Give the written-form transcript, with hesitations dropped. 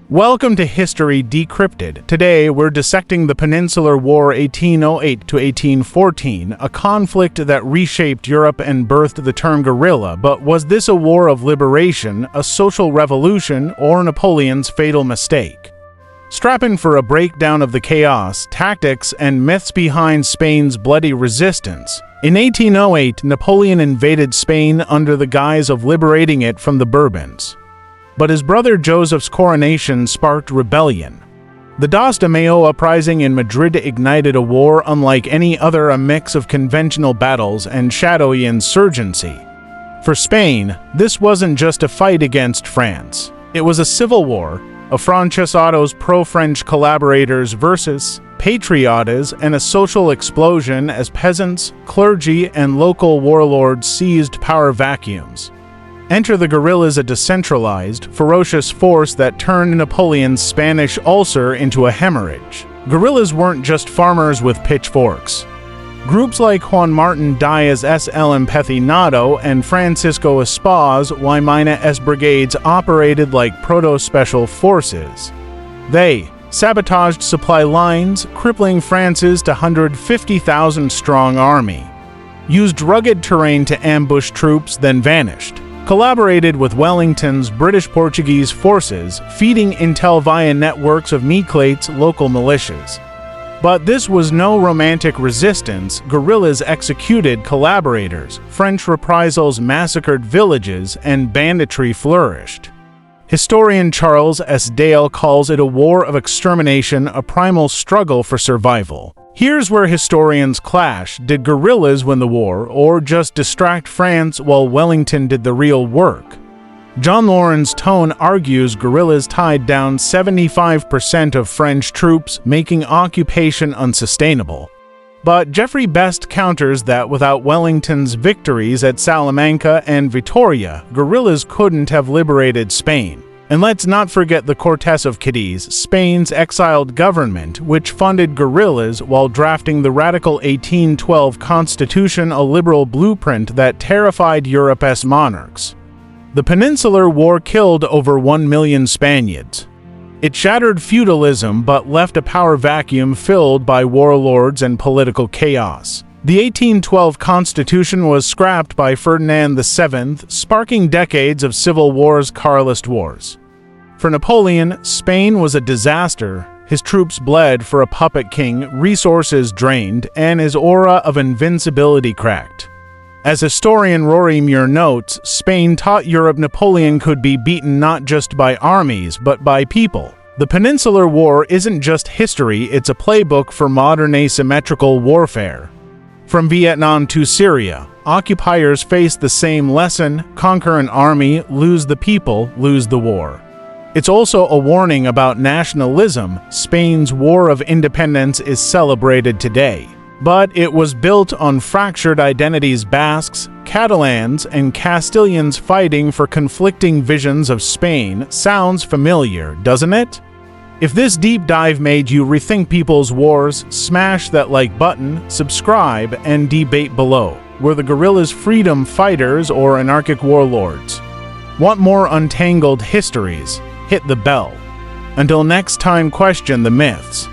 Welcome to History Decrypted. Today, we're dissecting the Peninsular War 1808 to 1814, a conflict that reshaped Europe and birthed the term guerrilla. But was this a war of liberation, a social revolution, or Napoleon's fatal mistake? Strap in for a breakdown of the chaos, tactics, and myths behind Spain's bloody resistance. In 1808, Napoleon invaded Spain under the guise of liberating it from the Bourbons. But his brother Joseph's coronation sparked rebellion. The Dos de Mayo uprising in Madrid ignited a war unlike any other, a mix of conventional battles and shadowy insurgency. For Spain, this wasn't just a fight against France. It was a civil war, Afrancesados pro-French collaborators versus patriotas, and a social explosion as peasants, clergy, and local warlords seized power vacuums. Enter the guerrillas, a decentralized, ferocious force that turned Napoleon's Spanish ulcer into a hemorrhage. Guerrillas weren't just farmers with pitchforks. Groups like Juan Martin Diaz S. El Empecinado and Francisco Espoz y Mina's brigades operated like proto-special forces. They sabotaged supply lines, crippling France's 150,000-strong army, used rugged terrain to ambush troops, then vanished, collaborated with Wellington's British-Portuguese forces, feeding intel via networks of Méclates local militias. But this was no romantic resistance. Guerrillas executed collaborators, French reprisals massacred villages, and banditry flourished. Historian Charles S. Dale calls it a war of extermination, a primal struggle for survival. Here's where historians clash. Did guerrillas win the war, or just distract France while Wellington did the real work? John Laurens Tone argues guerrillas tied down 75% of French troops, making occupation unsustainable. But Geoffrey Best counters that without Wellington's victories at Salamanca and Vitoria, guerrillas couldn't have liberated Spain. And let's not forget the Cortes of Cadiz, Spain's exiled government, which funded guerrillas while drafting the radical 1812 Constitution, a liberal blueprint that terrified Europe's monarchs. The Peninsular War killed over 1 million Spaniards. It shattered feudalism but left a power vacuum filled by warlords and political chaos. The 1812 Constitution was scrapped by Ferdinand VII, sparking decades of civil wars, Carlist wars. For Napoleon, Spain was a disaster. His troops bled for a puppet king, resources drained, and his aura of invincibility cracked. As historian Rory Muir notes, Spain taught Europe Napoleon could be beaten not just by armies, but by people. The Peninsular War isn't just history, it's a playbook for modern asymmetrical warfare. From Vietnam to Syria, occupiers faced the same lesson: conquer an army, lose the people, lose the war. It's also a warning about nationalism. Spain's War of Independence is celebrated today, but it was built on fractured identities: Basques, Catalans, and Castilians fighting for conflicting visions of Spain. Sounds familiar, doesn't it? If this deep dive made you rethink people's wars, smash that like button, subscribe, and debate below. Were the guerrillas freedom fighters or anarchic warlords? Want more untangled histories? Hit the bell. Until next time, question the myths.